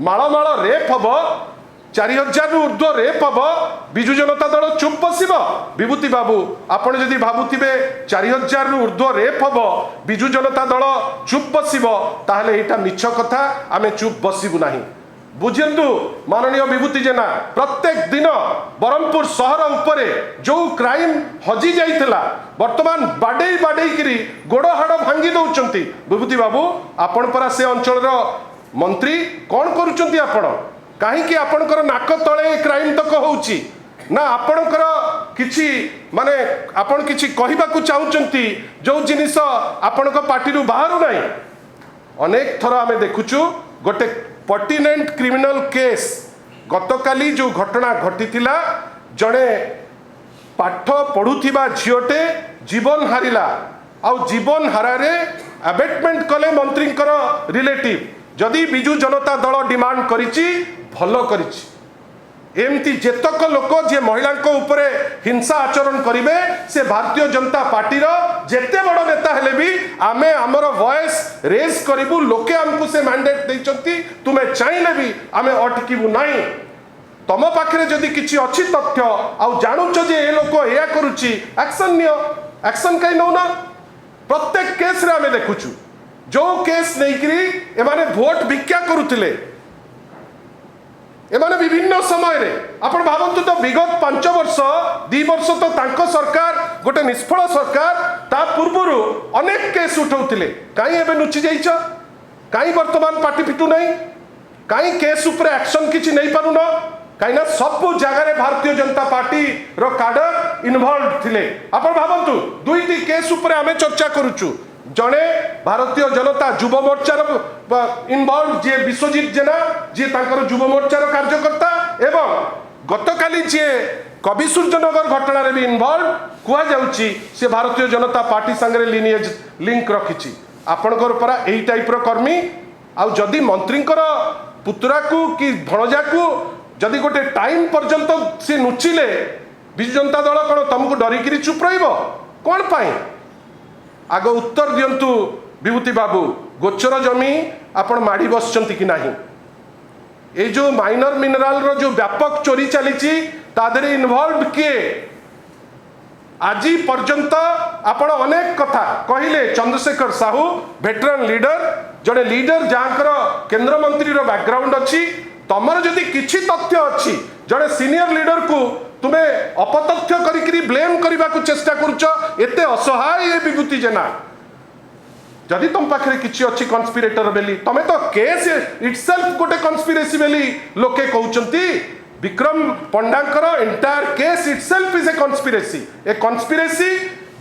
माल rape हम 4000 रु ऊर्ध्व रेप हम विजु जनता दल चुप बस विभूति बाबू आपण जदि भावुथिबे 4000 रु ऊर्ध्व रेप हम विजु जनता दल चुप बस ताहले एटा मिछ कथा आमे चुप बसबू नाही बुझंतु माननीय विभूति जेना प्रत्येक दिन बरहमपुर सहर उपरे जो क्राइम हजि जाइथिला वर्तमान बाडे बाडे करी गोड़ हाड़ भांगी दउचंती विभूति बाबू आपण परा से अंचल मंत्री कौन करूचंती आपण कहीं आपणकर नाक तले क्राइम तक होउची ना आपणकर किछि माने आपण किछि कहिबाकू चाहुचंती जो जिनिस आपणक पार्टी बाहर नाही अनेक थर आमे देखुचु गोटे पर्टिनेंट क्रिमिनल केस गतकाली जो घटना घटी जड़े पाठ पढ़ुथिबा झीटे जीवन हारिला आउ जीवन हारे अबेटमेंट कले मंत्री रिलेटिव जदि बिजु जनता दल डिमांड करिछि भलो करिछि एमती जेतक लोक जे महिला उपरे हिंसा आचरण करिवे से भारतीय जनता पार्टी जेते बड़ नेता हेले भी आमे हमर वॉइस रेज करिबु लोके हमकु से मैंडेट दैचंती तुमे चाहिले भी आमे अटकिबु नाही तम पाखरे जदि किछि अछि तथ्य आ जानुछ जे ए लोक एया करूछि एक्शन नियो एक्शन कई नौ ना प्रत्येक केस रे आमे देखुछु जो केस नैकरी एमाने वोट भिक्षा करुथिले एमाने विभिन्न समय रे आपण भावन्तु तो विगत 5 वर्ष 2 वर्ष तो तांको सरकार गोटे निष्फल सरकार ता पूर्वरु अनेक केस उठाउथिले काई एबे नुची जाइछ काई वर्तमान पार्टी पिटू नहीं काई केस ऊपर एक्शन किछि नहीं पारु न काई ना सब जगह रे भारतीय जनता पार्टी रो काडर इन्वॉल्व थिले आपण भावन्तु दुईटी केस ऊपर आमे चर्चा करूछु जड़े भारतीय जनता युव मोर्चार इनवॉल्व जे विश्वजीत जेना जी युव मोर्चार कार्यकर्ता एवं गतकाली जे कवि सूर्यनगर घटना रे भी इनवॉल्व कुआ जाउची से भारतीय जनता पार्टी संगे लिनिएज लिंक रखिछि आपणकर परा एही टाइप रो कर्मी आ जदि मंत्रींकर पुत्रा को कि भणजा को जदि गोटे टाइम पर्यंत से नुचिले बिजु जनता दल कौन तुमको डरिकी चुप रहिबो कौन पाई आग उत्तर दियंतु विभूति बाबू गोचर जमी आपण माड़ी बसचंती कि नाही ए जो माइनर मिनरल रो जो व्यापक चोरी चली तादरे इन्वॉल्व किए आज पर्यंत आपण अनेक कथा कहले चंद्रशेखर साहू वेटरन लीडर जड़े लीडर जहाँकर केंद्र मंत्री रो बैकग्राउंड अच्छी तमर जदि किछि तथ्य अच्छी जड़े सीनियर लीडर को तुम्हें अपतथ्य करी ब्लेम करने को चेष्टा करुच एते असहाय ये विभूति जेना जदि तुम पाखे किछि अच्छी कन्स्पिरेटर बेली तमें तो केस इटसेल्फ गोटे कन्स्पिरेसी बेली लोके कहउचंती विक्रम पंडांकर entire case itself is a conspiracy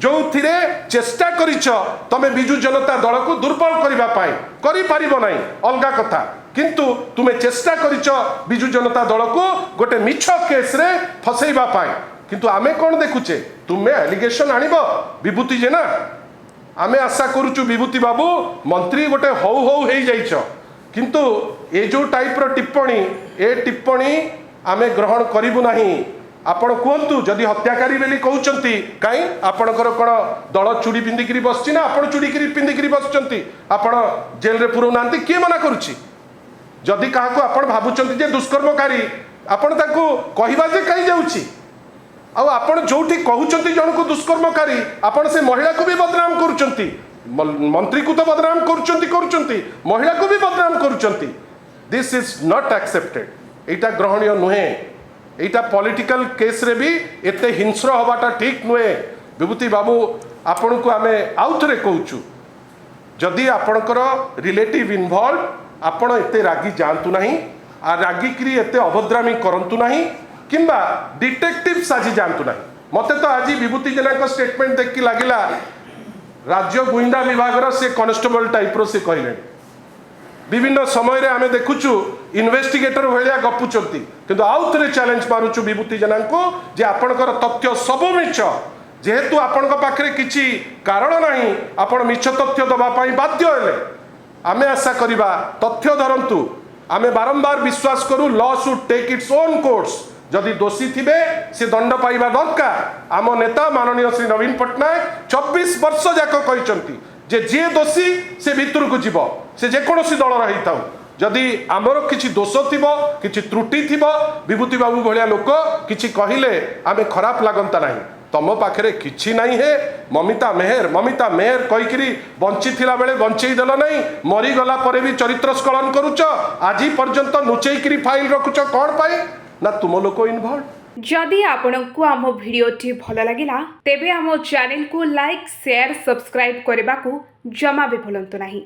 जो थिरे चेष्टा करिछ तमे बिजु जनता दल को दुर्बल करबा पाई करि परिबो नाही अलगा कथा किंतु तुम्हें चेष्टा करिछ बिजु जनता दल को गोटे मिछ केस रे फसैबा पाई किंतु आमे कोन देखुचे तुम्हें एलिगेशन आनिबो विभूति जेना आमे आशा करूछु विभूति बाबू मंत्री गोटे हौ हौ हेई जाइछ किंतु ए जो टाइप रो टिप्पणी आमे ग्रहण करिबु नाही आपण कहतु जदि हत्याकारी बेली कहउचंती काई आपणकर कोन दल चूड़ी पिंदिकरी बसछि ना आपण चूड़ी पिंदिकरी बसचंती आपण जेल रे पुरौ नांती के मना करूछि जदि काहाको आपण भाबुचंती जे दुष्कर्मकारी आपण ताको कहिबा जे काई जाउछि आ आपण जोठी कहउचंती जण को दुष्कर्मकारी आपण से महिला को भी बदनाम करूचंती मंत्री को तो बदनाम करूचंती महिला को भी बदनाम करूचंती दिस इज नॉट एक्सेप्टेड एटा ग्रहणीय नुहे एटा पॉलिटिकल केस रे भी एते हिंस्र हवाटा ठीक नुहे विभूति बाबू आपण को आमे आउ थरे कहूचु जदि आपणकर रिलेटिव इन्वॉल्व आपण एते रागी जानतु नहीं आ रागी करी एते अभद्रामी करंतु नहीं किंबा डिटेक्टिव साजी जानतु नहीं मते तो आज विभूति जेना को स्टेटमेंट देख की लागिला राज्य गुइंदा विभाग रो से कांस्टेबल टाइप रो से कहले विभिन्न समय रे आमे देखुचु इन्वेस्टिगेटर भलिया गपुचंती किंतु आउ थरे चैलेंज मारुचु विभूति जेना को जे आपणकर तथ्य सब मिछ जेहेतु आपणक पाखरे किछि कारण नाही आपण मिछ तथ्य दबा पई बाध्य हेले आमे आशा करिबा तथ्य धरंतु आमे बारंबार विश्वास करू law should take its own course जदि दोषी थिबे से दंड पाइबा दरकार आम नेता माननीय श्री नवीन पट्टनायक 24 वर्ष जाक कहचंती जे जे दोषी से भितर को जीव से जेकोसी दल रही था जदि आमर किसी दोष थिबो किसी त्रुटि थिबो विभूति बाबू भलिया लोक किसी कहिले आमे खराब लागंता नहीं तम पाखरे किछि नहीं है ममिता मेहर कहीकि बंची थिला बेले बंचई देल नहीं मरीगला परे भी चरित्र स्खलन करुच आज पर्यंत लुचेइकरी फाइल रखुच कौन पाई ना तुम लोक इनवॉल्व जदि आपंक आम भिडी भल लगा तेबे आम चैनल को लाइक शेयर सब्सक्राइब करने को जमा भी भूलु नहीं।